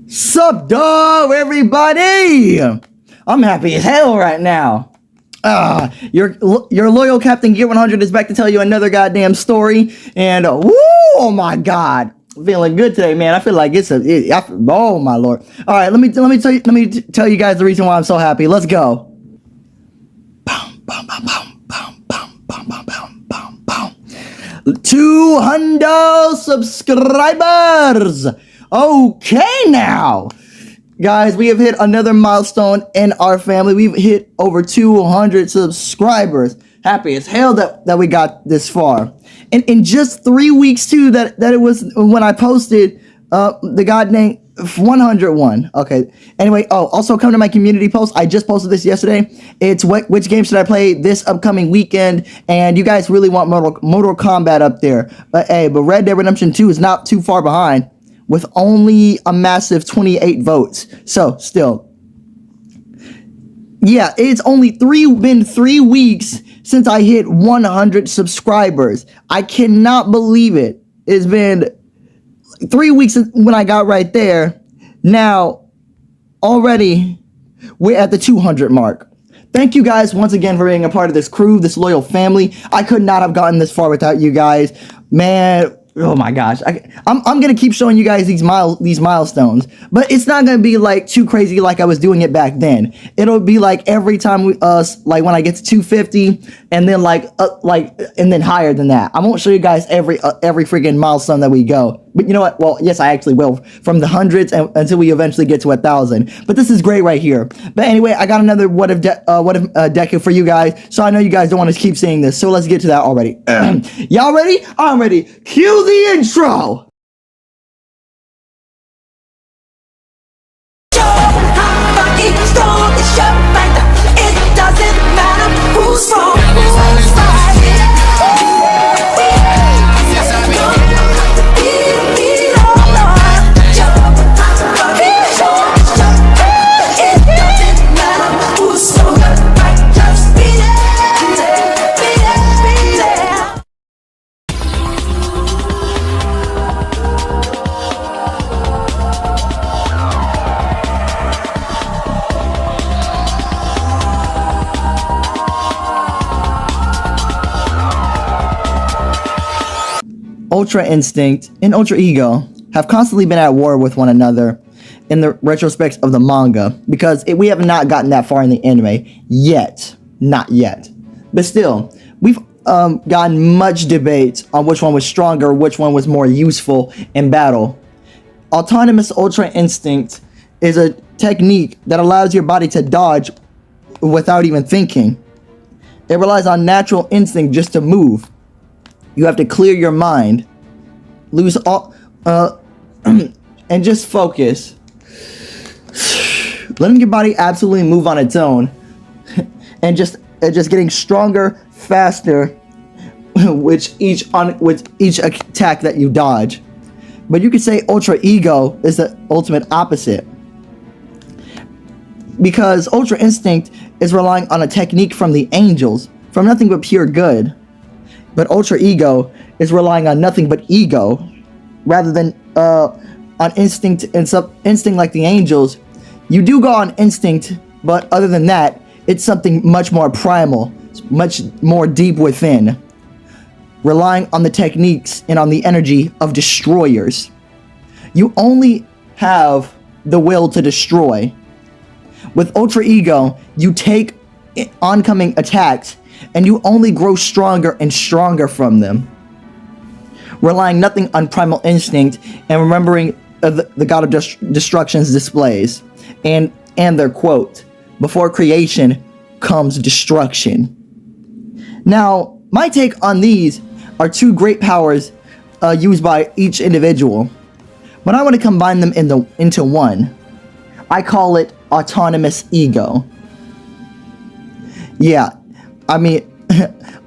Sup, dog, everybody? I'm happy as hell right now. Your loyal Captain Gear 100 is back to tell you another goddamn story, and woo, oh my god, feeling good today, man. I feel like oh my lord. All right, let me tell you guys the reason why I'm so happy. Let's go. 200 subscribers. Okay, now, guys, we have hit another milestone in our family. We've hit over 200 subscribers. Happy as hell that we got this far. And in just 3 weeks, too, that it was when I posted the goddamn 101. Okay. Anyway, also come to my community post. I just posted this yesterday. It's which game should I play this upcoming weekend? And you guys really want Mortal Kombat up there. But Red Dead Redemption 2 is not too far behind, with only a massive 28 votes. So, still. Yeah, it's only been 3 weeks since I hit 100 subscribers. I cannot believe it. It's been 3 weeks when I got right there. Now, already, we're at the 200 mark. Thank you guys once again for being a part of this crew, this loyal family. I could not have gotten this far without you guys. Man, oh my gosh, I'm gonna keep showing you guys these milestones, but it's not gonna be like too crazy like I was doing it back then. It'll be like every time like when I get to 250, and then and then higher than that. I won't show you guys every freaking milestone that we go. But you know what? Well, yes, I actually will, from the hundreds until we eventually get to 1,000. But this is great right here. But anyway, I got another what if Deku for you guys. So I know you guys don't want to keep seeing this. So let's get to that already. Y'all ready? I'm ready. Cue the intro. It doesn't matter who's wrong, who's right. Ultra Instinct and Ultra Ego have constantly been at war with one another in the retrospects of the manga, because we have not gotten that far in the anime yet. Not yet. But still, we've gotten much debate on which one was stronger, which one was more useful in battle. Autonomous Ultra Instinct is a technique that allows your body to dodge without even thinking. It relies on natural instinct just to move. You have to clear your mind, lose all, and just focus. Letting your body absolutely move on its own, and just getting stronger, faster, with each attack that you dodge. But you could say Ultra Ego is the ultimate opposite, because Ultra Instinct is relying on a technique from the angels, from nothing but pure good. But Ultra Ego is relying on nothing but ego, rather than on instinct and instinct like the angels. You do go on instinct, but other than that, it's something much more primal, much more deep within, relying on the techniques and on the energy of destroyers. You only have the will to destroy. With Ultra Ego, you take oncoming attacks, and you only grow stronger and stronger from them, relying nothing on primal instinct and remembering the God of Destruction's displays and their quote, "Before creation comes destruction." Now, my take on these are two great powers used by each individual, but I want to combine them into one. I call it Autonomous Ego. Yeah. I mean,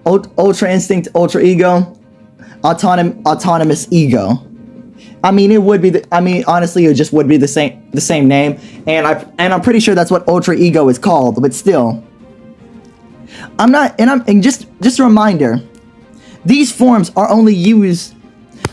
Ultra Instinct, Ultra Ego, Autonomous Ego. I mean, honestly, it just would be the same name, and I'm pretty sure that's what Ultra Ego is called. But still, just a reminder, these forms are only used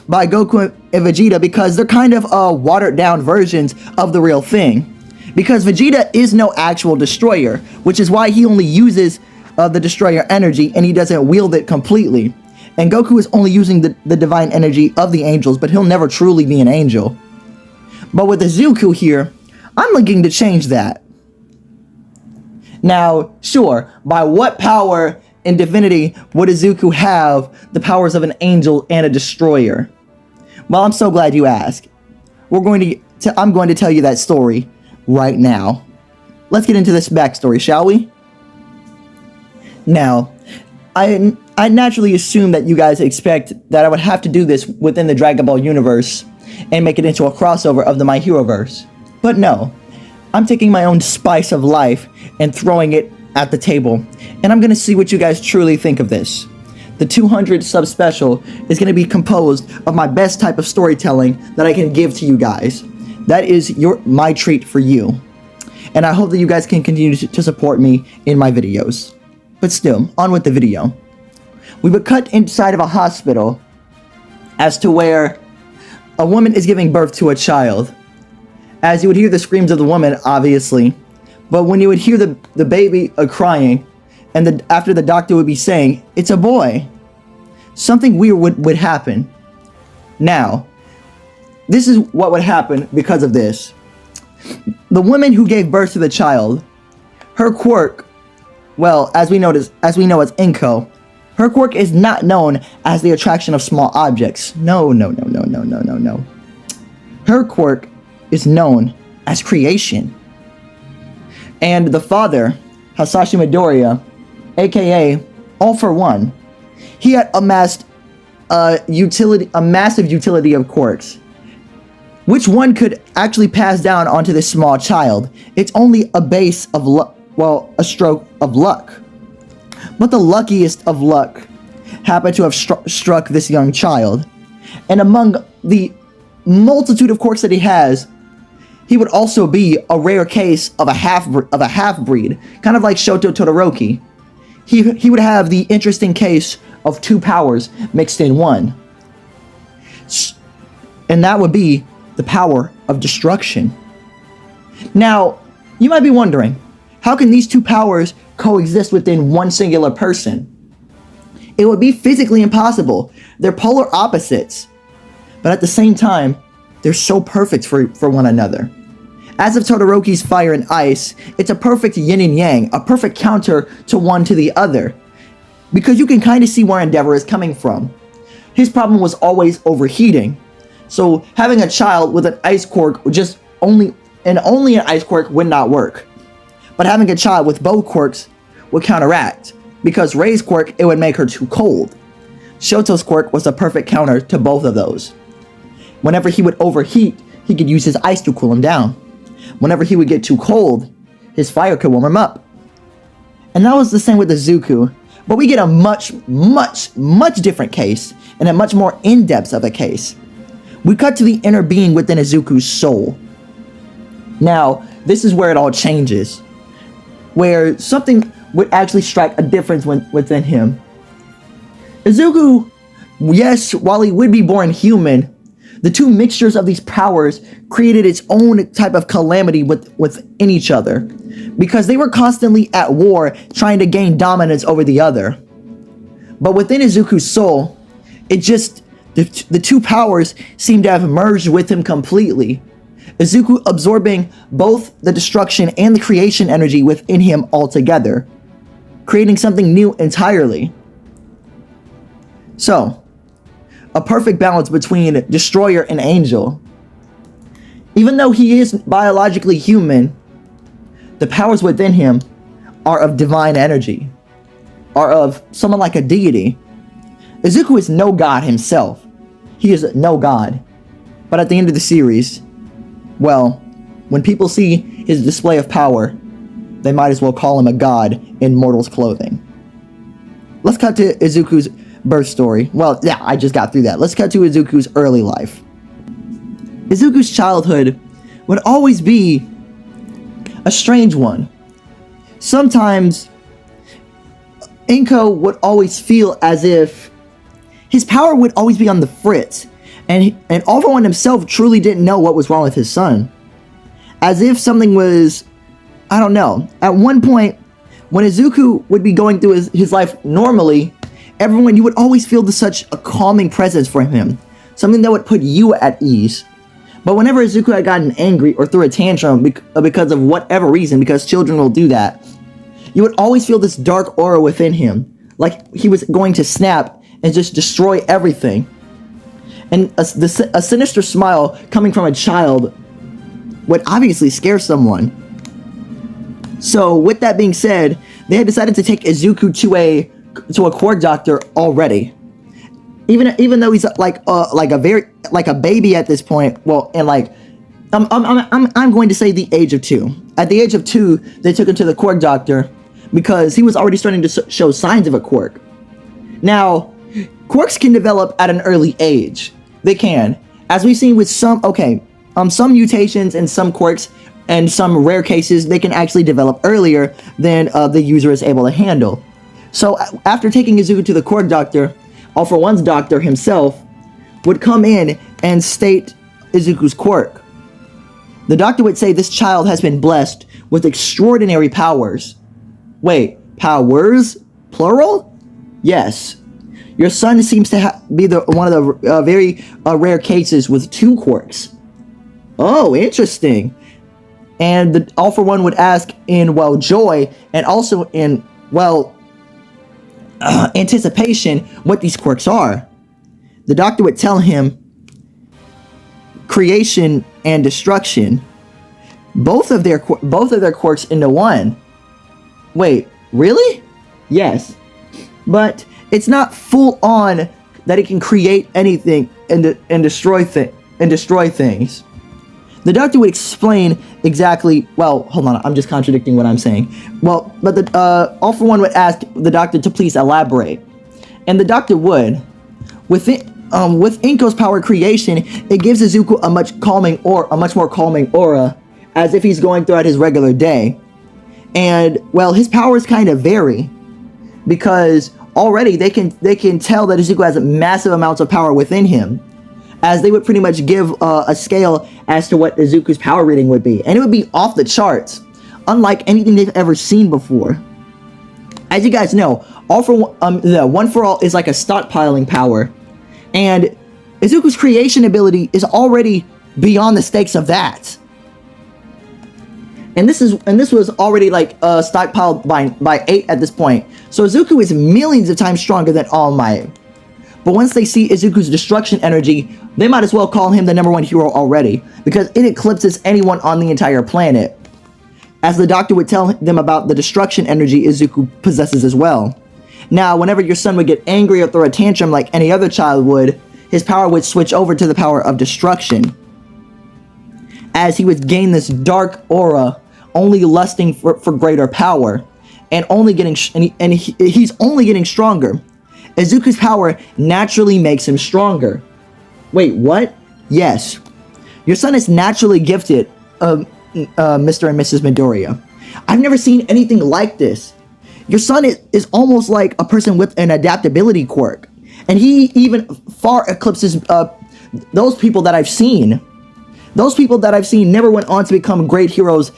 by Goku and Vegeta because they're kind of watered down versions of the real thing. Because Vegeta is no actual destroyer, which is why he only uses the destroyer energy and he doesn't wield it completely. And Goku is only using the divine energy of the angels, but he'll never truly be an angel. But with the Zuku here, I'm looking to change that. Now, sure, by what power in divinity would a Zuku have the powers of an angel and a destroyer? Well, I'm so glad you asked. I'm going to tell you that story right now. Let's get into this backstory, shall we? Now, I naturally assume that you guys expect that I would have to do this within the Dragon Ball universe and make it into a crossover of the My Heroverse. But no, I'm taking my own spice of life and throwing it at the table, and I'm going to see what you guys truly think of this. The 200 sub special is going to be composed of my best type of storytelling that I can give to you guys. That is my treat for you. And I hope that you guys can continue to support me in my videos. But still, on with the video. We were cut inside of a hospital as to where a woman is giving birth to a child. As you would hear the screams of the woman, obviously, but when you would hear the baby crying, and after the doctor would be saying, "It's a boy," something weird would happen. Now, this is what would happen because of this. The woman who gave birth to the child, her quirk, well, as we know as Inko, her quirk is not known as the attraction of small objects. No. Her quirk is known as creation. And the father, Hasashi Midoriya, aka All For One, he had amassed a massive utility of quirks. Which one could actually pass down onto this small child? It's only a base of a stroke of luck. But the luckiest of luck happened to have struck this young child. And among the multitude of quirks that he has, he would also be a rare case of a half-breed, kind of like Shoto Todoroki. He would have the interesting case of two powers mixed in one. And that would be the power of destruction. Now, you might be wondering, how can these two powers coexist within one singular person? It would be physically impossible. They're polar opposites. But at the same time, they're so perfect for one another. As of Todoroki's fire and ice, it's a perfect yin and yang, a perfect counter to one to the other. Because you can kind of see where Endeavor is coming from. His problem was always overheating. So having a child with an ice quirk only an ice quirk would not work. But having a child with both quirks would counteract. Because Rei's quirk, it would make her too cold. Shoto's quirk was a perfect counter to both of those. Whenever he would overheat, he could use his ice to cool him down. Whenever he would get too cold, his fire could warm him up. And that was the same with the Zuku. But we get a much different case, and a much more in-depth of a case. We cut to the inner being within Izuku's soul. Now, this is where it all changes. Where something would actually strike a difference within him. Izuku, yes, while he would be born human, the two mixtures of these powers created its own type of calamity within each other. Because they were constantly at war trying to gain dominance over the other. But within Izuku's soul, the two powers seemed to have merged with him completely. Izuku absorbing both the destruction and the creation energy within him altogether, creating something new entirely. So, a perfect balance between destroyer and angel. Even though he is biologically human, the powers within him are of divine energy, are of someone like a deity. Izuku is no god himself. He is no god. But at the end of the series, well, when people see his display of power, they might as well call him a god in mortal's clothing. Let's cut to Izuku's birth story. Well, yeah, I just got through that. Let's cut to Izuku's early life. Izuku's childhood would always be a strange one. Sometimes, Inko would always feel as if his power would always be on the fritz, And All For One himself truly didn't know what was wrong with his son. As if something was, I don't know. At one point, when Izuku would be going through his life normally, you would always feel such a calming presence from him. Something that would put you at ease. But whenever Izuku had gotten angry or threw a tantrum because of whatever reason, because children will do that, you would always feel this dark aura within him. Like he was going to snap and just destroy everything. And a sinister smile coming from a child would obviously scare someone. So with that being said, they had decided to take Izuku to a quirk doctor already. Even though he's like a baby at this point. Well, and like I'm going to say the age of 2. At the age of 2, they took him to the quirk doctor because he was already starting to show signs of a quirk. Now, quirks can develop at an early age. They can, as we've seen with some mutations and some quirks, and some rare cases, they can actually develop earlier than the user is able to handle. So after taking Izuku to the quirk doctor, All For One's doctor himself would come in and state Izuku's quirk. The doctor would say this child has been blessed with extraordinary powers. Wait, powers? Plural? Yes. Your son seems to be one of the very rare cases with 2 quirks. Oh, interesting. And All For One would ask in, joy, and also in, anticipation what these quirks are. The doctor would tell him creation and destruction. Both of their quirks into one. Wait, really? Yes. But it's not full on that it can create anything and destroy things. The doctor would explain exactly. Well, hold on, I'm just contradicting what I'm saying. Well, but All For One would ask the doctor to please elaborate, and the doctor would. With Inko's power creation, it gives Izuku a much more calming aura, as if he's going throughout his regular day. And his powers kind of vary, because already they can tell that Izuku has massive amounts of power within him, as they would pretty much give a scale as to what Izuku's power reading would be, and it would be off the charts, unlike anything they've ever seen before. As you guys know, the One For All is like a stockpiling power, and Izuku's creation ability is already beyond the stakes of that. And this was already like stockpiled by 8 at this point. So Izuku is millions of times stronger than All Might. But once they see Izuku's destruction energy, they might as well call him the #1 hero already, because it eclipses anyone on the entire planet. As the doctor would tell them about the destruction energy Izuku possesses as well. Now, whenever your son would get angry or throw a tantrum like any other child would, his power would switch over to the power of destruction, as he would gain this dark aura, only lusting for greater power, and he's only getting stronger. Izuku's power naturally makes him stronger. Wait, what? Yes. Your son is naturally gifted, Mr. and Mrs. Midoriya. I've never seen anything like this. Your son is almost like a person with an adaptability quirk. And he even far eclipses those people that I've seen. Those people that I've seen never went on to become greater heroes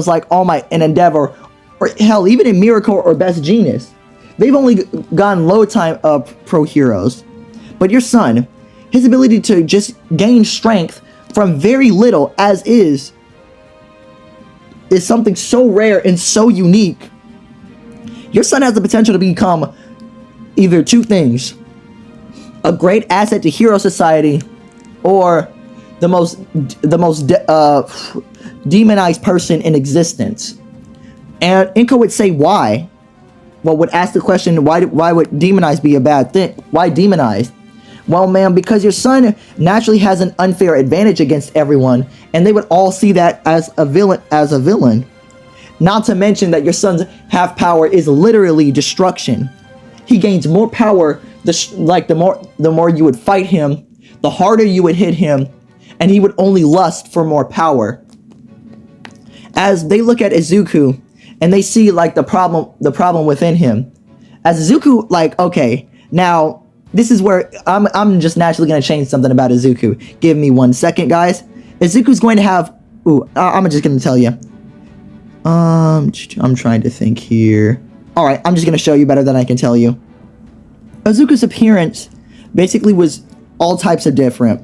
like All Might and Endeavor, or hell, even in Miracle or Best Genius. They've only gone low time pro heroes. But your son, his ability to just gain strength from very little as is something so rare and so unique. Your son has the potential to become either 2 things: a great asset to Hero Society, or the most demonized person in existence. And Inko would say why. Would ask the question, why would demonized be a bad thing? Why demonized? Well, ma'am, because your son naturally has an unfair advantage against everyone, and they would all see that as a villain. Not to mention that your son's half power is literally destruction. He gains more power, the more you would fight him, the harder you would hit him, and he would only lust for more power. As they look at Izuku, and they see the problem within him. As Izuku, okay, now this is where I'm just naturally gonna change something about Izuku. Give me 1 second, guys. Izuku's going to have. I'm just gonna tell you. I'm trying to think here. All right, I'm just gonna show you better than I can tell you. Izuku's appearance basically was all types of different.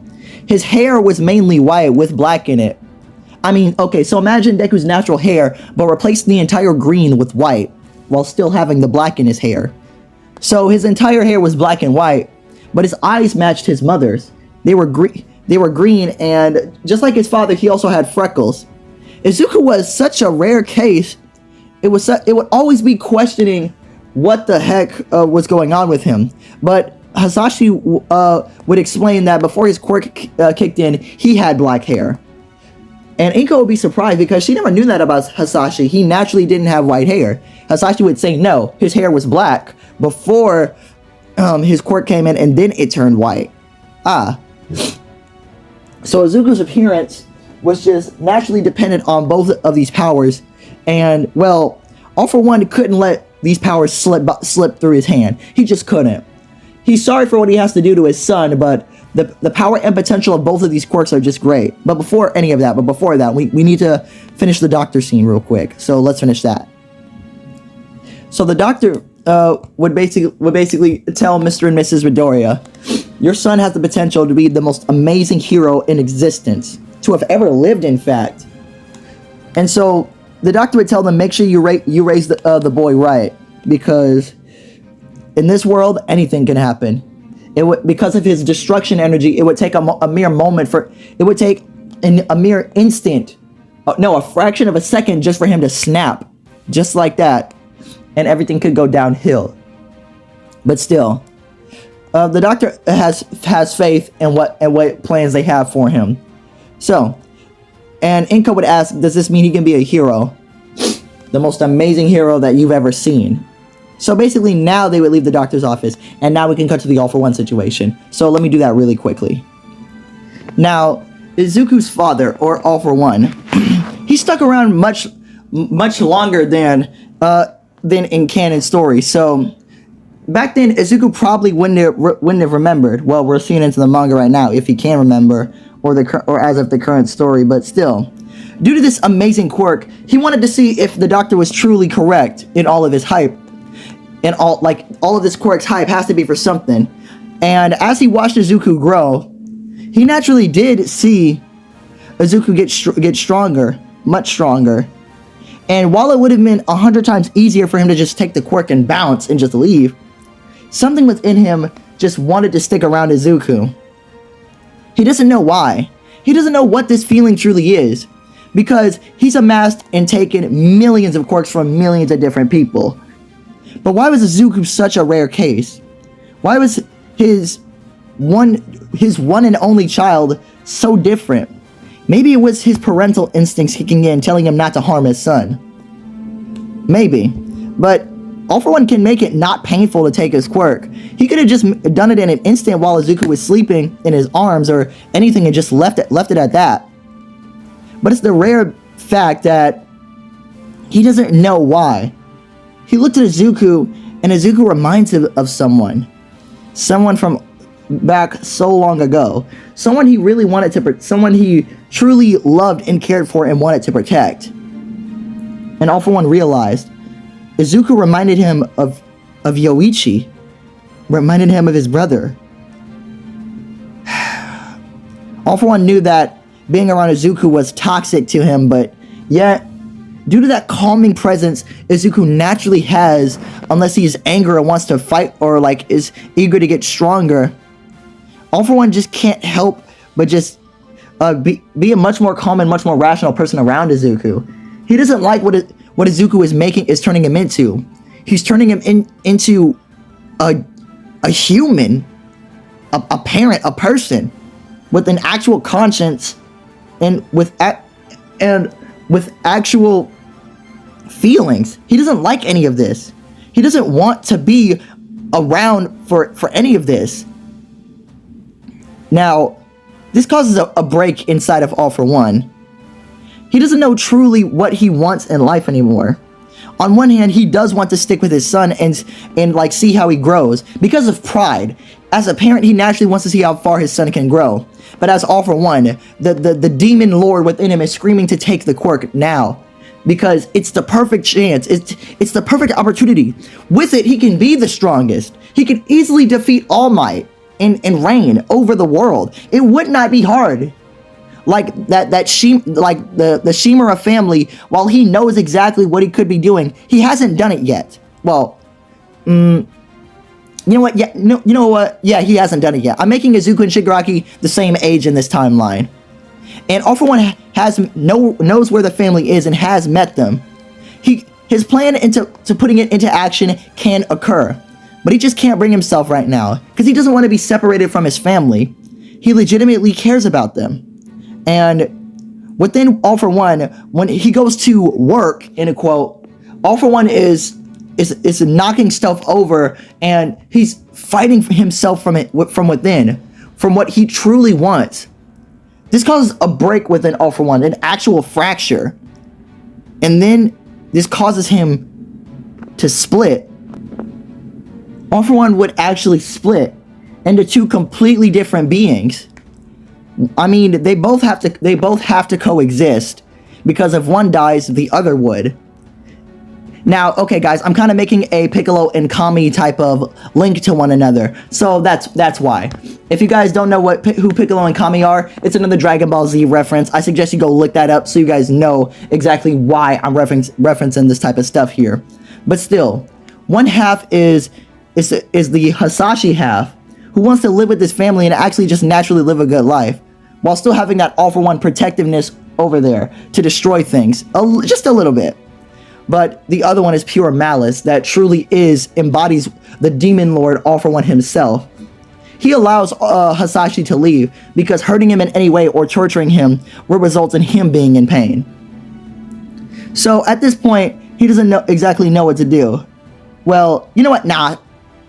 His hair was mainly white with black in it. I mean, okay, so imagine Deku's natural hair, but replace the entire green with white, while still having the black in his hair. So his entire hair was black and white, but his eyes matched his mother's. They were green, and just like his father, he also had freckles. Izuku was such a rare case. It would always be questioning what the heck was going on with him. But Hasashi would explain that before his quirk kicked in, he had black hair. And Inko would be surprised because she never knew that about Hasashi. He naturally didn't have white hair. Hasashi would say no, his hair was black before his quirk came in, and then it turned white. So Izuku's appearance was just naturally dependent on both of these powers. And, well, All For One couldn't let these powers slip through his hand. He just couldn't. He's sorry for what he has to do to his son, but the power and potential of both of these quirks are just great. But before any of that, we need to finish the doctor scene real quick. So let's finish that. So the doctor would basically tell Mr. and Mrs. Midoriya, your son has the potential to be the most amazing hero in existence, to have ever lived, in fact. And so the doctor would tell them, make sure you raise the boy right, because in this world anything can happen. Because of his destruction energy, it would take a mere moment a mere instant, a fraction of a second just for him to snap, just like that, and everything could go downhill. But still, the doctor has faith in what plans they have for him. So, and Inko would ask, does this mean he can be a hero? The most amazing hero that you've ever seen. So basically now they would leave the doctor's office, and now we can cut to the All For One situation. So let me do that really quickly. Now, Izuku's father, or All For One, he stuck around much longer than in canon story. So back then, Izuku probably wouldn't have remembered. Well, we're seeing into the manga right now if he can remember, or as of the current story. But still, due to this amazing quirk, he wanted to see if the doctor was truly correct in all of his hype. And all of this quirk's hype has to be for something. And as he watched Izuku grow, he naturally did see Izuku get stronger, much stronger. And while it would have been 100 times easier for him to just take the quirk and bounce and just leave, something within him just wanted to stick around Izuku. He doesn't know why. He doesn't know what this feeling truly is, because he's amassed and taken millions of quirks from millions of different people. But why was Izuku such a rare case? Why was his one and only child so different? Maybe it was his parental instincts kicking in, telling him not to harm his son. Maybe. But All For One can make it not painful to take his quirk. He could have just done it in an instant while Izuku was sleeping in his arms or anything and just left it at that. But it's the rare fact that he doesn't know why. He looked at Izuku, and Izuku reminds him of someone from back so long ago. Someone he really wanted to, someone he truly loved and cared for and wanted to protect. And All For One realized Izuku reminded him of Yoichi, reminded him of his brother. All For One knew that being around Izuku was toxic to him, but yet, due to that calming presence Izuku naturally has, unless he's angry or wants to fight or is eager to get stronger, All For One just can't help but just be a much more calm and much more rational person around Izuku. He doesn't like what Izuku is turning him into. He's turning him into a human, a parent, a person with an actual conscience and with actual feelings. He doesn't like any of this. He doesn't want to be around for any of this. Now, this causes a break inside of All For One. He doesn't know truly what he wants in life anymore. On one hand, he does want to stick with his son and like see how he grows because of pride. As a parent, he naturally wants to see how far his son can grow. But as All For One, the demon lord within him is screaming to take the quirk now, because it's the perfect chance. It's the perfect opportunity. With it, he can be the strongest. He can easily defeat All Might and reign over the world. It would not be hard. Like the Shimura family, while he knows exactly what he could be doing, he hasn't done it yet. Well, you know what? Yeah, no, you know what? Yeah, he hasn't done it yet. I'm making Izuku and Shigaraki the same age in this timeline, and All For One knows where the family is and has met them. His plan into putting it into action can occur, but he just can't bring himself right now because he doesn't want to be separated from his family. He legitimately cares about them. And within All For One, when he goes to work, in a quote, All For One is knocking stuff over, and he's fighting for himself from within, from what he truly wants. This causes a break within All For One, an actual fracture. And then this causes him to split. All For One would actually split into two completely different beings. I mean, they both have to coexist, because if one dies, the other would. Now, okay, guys, I'm kind of making a Piccolo and Kami type of link to one another, so that's why. If you guys don't know who Piccolo and Kami are, it's another Dragon Ball Z reference. I suggest you go look that up so you guys know exactly why I'm referencing this type of stuff here. But still, one half is the Hasashi half, who wants to live with his family and actually just naturally live a good life, while still having that All For One protectiveness over there to destroy things, just a little bit. But the other one is pure malice that truly embodies the demon lord All For One himself. He allows Hasashi to leave because hurting him in any way or torturing him will result in him being in pain. So at this point, he doesn't exactly know what to do. Well, you know what? Nah,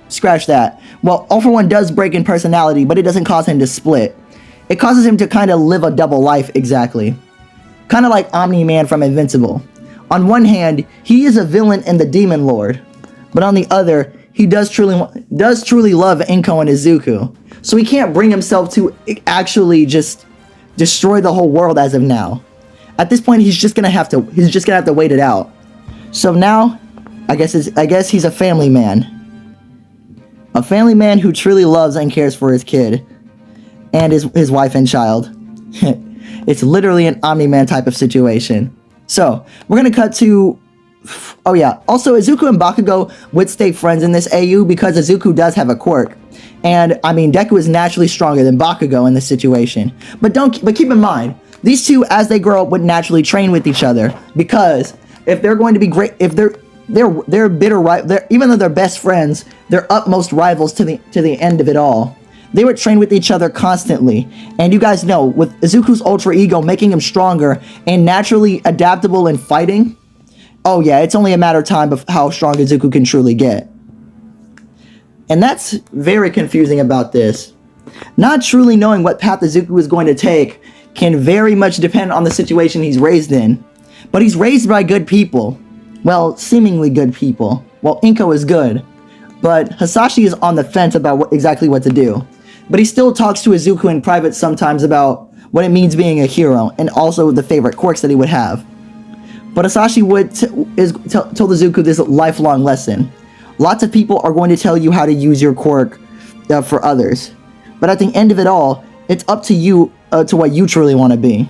scratch that. Well, All For One does break in personality, but it doesn't cause him to split. It causes him to kind of live a double life, exactly. Kind of like Omni-Man from Invincible. On one hand, he is a villain and the Demon Lord, but on the other, he does truly love Inko and Izuku. So he can't bring himself to actually just destroy the whole world as of now. At this point, he's just gonna have to wait it out. So now, I guess he's a family man. A family man who truly loves and cares for his kid and his wife and child. It's literally an Omni-Man type of situation. So, we're going to cut to... Oh yeah, also Izuku and Bakugo would stay friends in this AU because Izuku does have a quirk. And, I mean, Deku is naturally stronger than Bakugo in this situation. But keep in mind, these two, as they grow up, would naturally train with each other. Because if they're going to be great... If they're bitter... Even though they're best friends, they're utmost rivals to the end of it all. They would train with each other constantly. And you guys know, with Izuku's Ultra Ego making him stronger and naturally adaptable in fighting, oh yeah, it's only a matter of time of how strong Izuku can truly get. And that's very confusing about this. Not truly knowing what path Izuku is going to take can very much depend on the situation he's raised in. But he's raised by good people. Well, seemingly good people. Well, Inko is good. But Hasashi is on the fence about exactly what to do. But he still talks to Izuku in private sometimes about what it means being a hero, and also the favorite quirks that he would have. But Hasashi told Izuku this lifelong lesson. Lots of people are going to tell you how to use your quirk for others. But at the end of it all, it's up to you to what you truly want to be.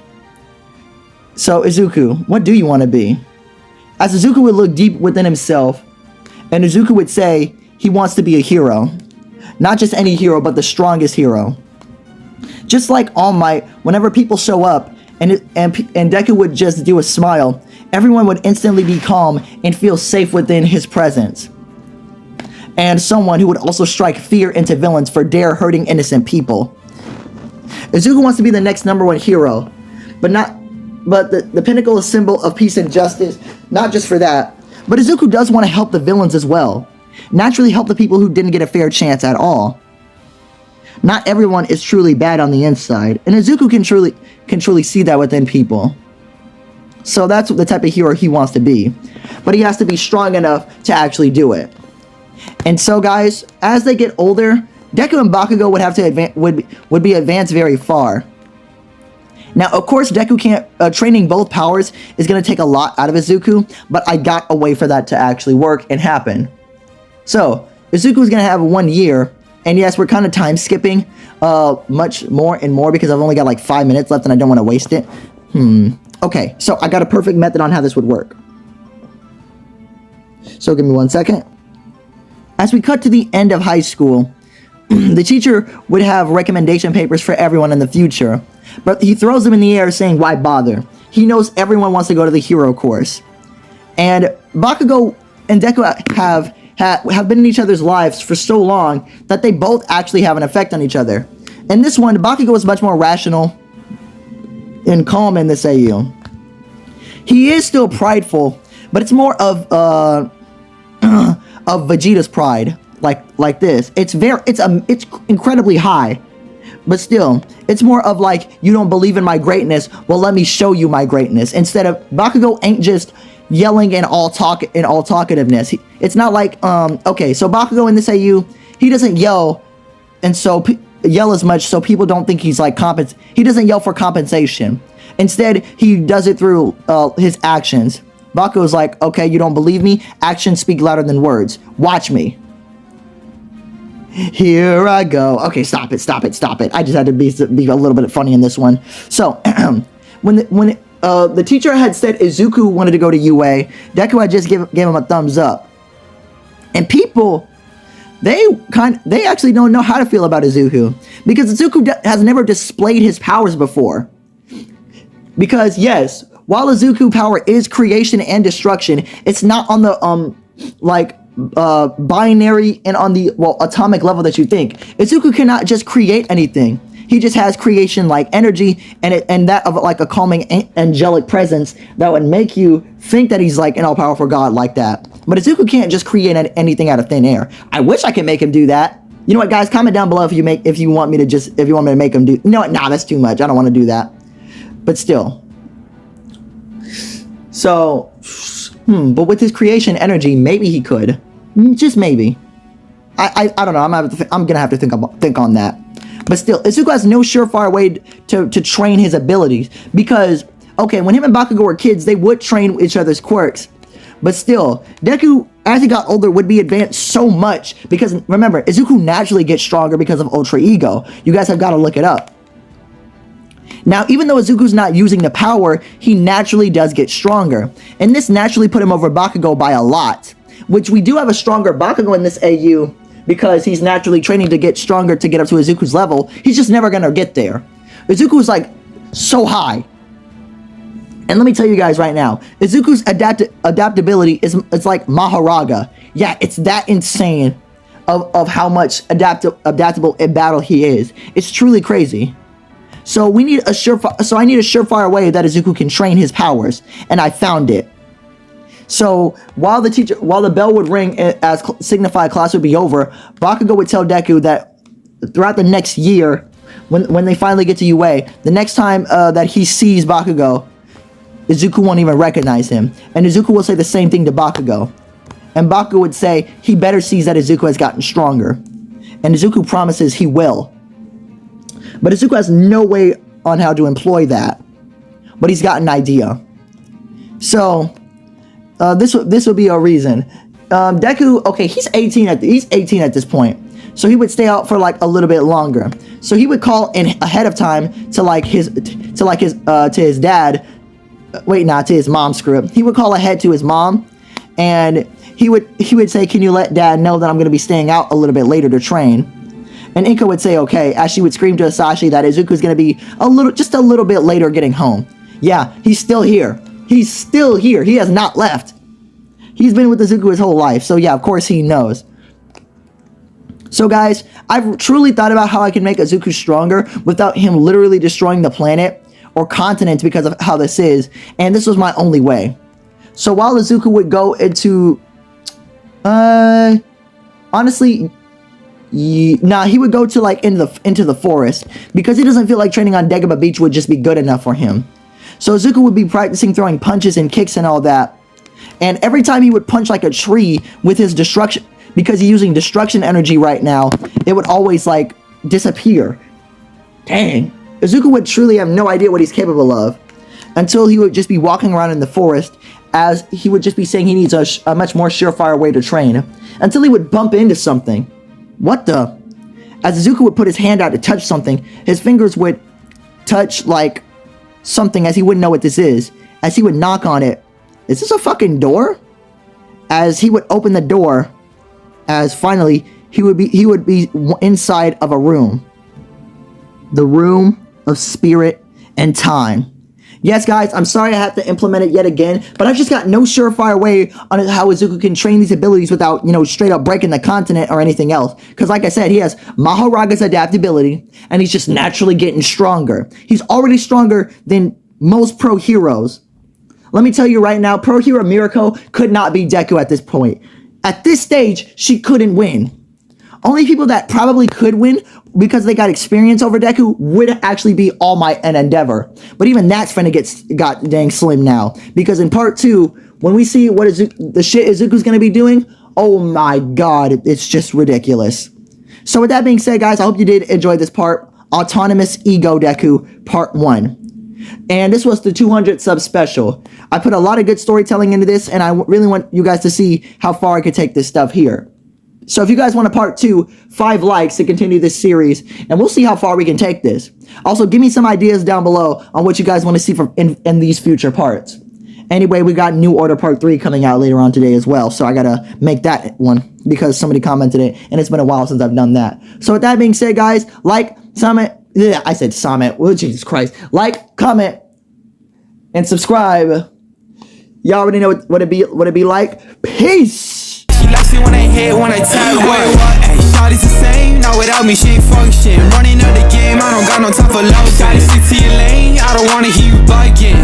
So Izuku, what do you want to be? As Izuku would look deep within himself, and Izuku would say he wants to be a hero. Not just any hero, but the strongest hero. Just like All Might, whenever people show up, and Deku would just do a smile, everyone would instantly be calm and feel safe within his presence. And someone who would also strike fear into villains for dare hurting innocent people. Izuku wants to be the next #1 hero, but the pinnacle is symbol of peace and justice, not just for that, but Izuku does want to help the villains as well. Naturally help the people who didn't get a fair chance at all. Not everyone is truly bad on the inside, and Izuku can truly see that within people. So that's the type of hero he wants to be. But he has to be strong enough to actually do it. And so, guys, as they get older, Deku and Bakugo would have to would be advanced very far. Now, of course, Deku can't training both powers is going to take a lot out of Izuku, but I got a way for that to actually work and happen. So, Izuku's going to have 1 year, and yes, we're kind of time skipping much more and more because I've only got like 5 minutes left and I don't want to waste it. Okay, so I got a perfect method on how this would work. So give me 1 second. As we cut to the end of high school, the teacher would have recommendation papers for everyone in the future, but he throws them in the air saying, why bother? He knows everyone wants to go to the hero course. And Bakugo and Deku have been in each other's lives for so long that they both actually have an effect on each other. In this one, Bakugo is much more rational and calm in this AU. He is still prideful, but it's more of Vegeta's pride, like this. It's incredibly high, but still, it's more of like, you don't believe in my greatness, well, let me show you my greatness. Instead of, Bakugo ain't just yelling and all talkativeness. It's not like, okay, so Bakugo in this AU, he doesn't yell, and so yell as much so people don't think he's like he doesn't yell for compensation. Instead, he does it through his actions. Bakugo's like, okay, you don't believe me? Actions speak louder than words. Watch me. Here I go. Okay, stop it. I just had to be a little bit funny in this one. So, when the teacher had said Izuku wanted to go to UA, Deku had just gave him a thumbs up. And people, they actually don't know how to feel about Izuku, because Izuku has never displayed his powers before. Because yes, while Izuku power is creation and destruction, it's not on the binary and on the atomic level that you think. Izuku cannot just create anything. He just has creation like energy and that of like a calming angelic presence that would make you think that he's like an all-powerful god like that. But Izuku can't just create anything out of thin air. I wish I could make him do that. You know what, guys? Comment down below if you want me to make him do. You know what? Nah, that's too much. I don't want to do that. But still. So, but with his creation energy, maybe he could. Just maybe. I don't know. I'm gonna have to think on that. But still, Izuku has no surefire way to train his abilities, because okay, when him and Bakugo were kids, they would train each other's quirks. But still, Deku, as he got older, would be advanced so much, because remember, Izuku naturally gets stronger because of Ultra Ego. You guys have got to look it up. Now, even though Izuku's not using the power, he naturally does get stronger. And this naturally put him over Bakugo by a lot. Which we do have a stronger Bakugo in this AU, because he's naturally training to get stronger to get up to Izuku's level. He's just never going to get there. Izuku's like so high. And let me tell you guys right now, Izuku's adaptability it's like Maharaga. Yeah, it's that insane of how much adaptable in battle he is. It's truly crazy. So I need a surefire way that Izuku can train his powers, and I found it. So while the bell would ring as signify class would be over, Bakugo would tell Deku that throughout the next year, when they finally get to UA, the next time that he sees Bakugo, Izuku won't even recognize him, and Izuku will say the same thing to Bakugo, and Bakugo would say he better sees that Izuku has gotten stronger, and Izuku promises he will. But Izuku has no way on how to employ that, but he's got an idea. So this would be a reason. Deku, okay, he's 18 at this point, so he would stay out for like a little bit longer. So he would call in ahead of time to his dad. Wait, not to his mom. Screw it. He would call ahead to his mom, and he would say, "Can you let Dad know that I'm going to be staying out a little bit later to train?" And Inko would say, "Okay," as she would scream to Asashi that Izuku's going to be just a little bit later getting home. Yeah, he's still here. He's still here. He has not left. He's been with Izuku his whole life, so yeah, of course he knows. So guys, I've truly thought about how I can make Izuku stronger without him literally destroying the planet or continent because of how this is, and this was my only way. So while Izuku would go into, honestly, he would go to like into the forest, because he doesn't feel like training on Dagobah Beach would just be good enough for him. So Izuku would be practicing throwing punches and kicks and all that. And every time he would punch like a tree with his destruction, because he's using destruction energy right now, it would always like disappear. Dang. Izuku would truly have no idea what he's capable of until he would just be walking around in the forest, as he would just be saying he needs a much more surefire way to train, until he would bump into something. What the? As Izuku would put his hand out to touch something, his fingers would touch like something, as he wouldn't know what this is. As he would knock on it, is this a fucking door? As he would open the door, as finally he would be inside of a room. The room of spirit and time. Yes, guys, I'm sorry I have to implement it yet again, but I've just got no surefire way on how Izuku can train these abilities without, straight up breaking the continent or anything else. Because like I said, he has Mahoraga's adaptability, and he's just naturally getting stronger. He's already stronger than most pro heroes. Let me tell you right now, pro hero Mirako could not beat Deku at this point. At this stage, she couldn't win. Only people that probably could win because they got experience over Deku would actually be All Might and Endeavor. But even that's finna got dang slim now. Because in part 2, when we see what the shit Izuku's gonna be doing, oh my god, it's just ridiculous. So with that being said, guys, I hope you did enjoy this part. Autonomous Ego Deku, part 1. And this was the 200 sub special. I put a lot of good storytelling into this, and I really want you guys to see how far I could take this stuff here. So if you guys want a part 2, 5 likes to continue this series, and we'll see how far we can take this. Also, give me some ideas down below on what you guys want to see in these future parts. Anyway, we got New Order Part 3 coming out later on today as well, so I gotta make that one because somebody commented it, and it's been a while since I've done that. So with that being said, guys, like, comment, yeah, I said comment, oh Jesus Christ, like, comment, and subscribe. Y'all already know what it be like. Peace! She likes it when I hit, when I tap what? Ay, shawty's the same, not without me, she ain't function. Running up the game, I don't got no time for love. Gotta stick to your lane, I don't wanna hear you bugging.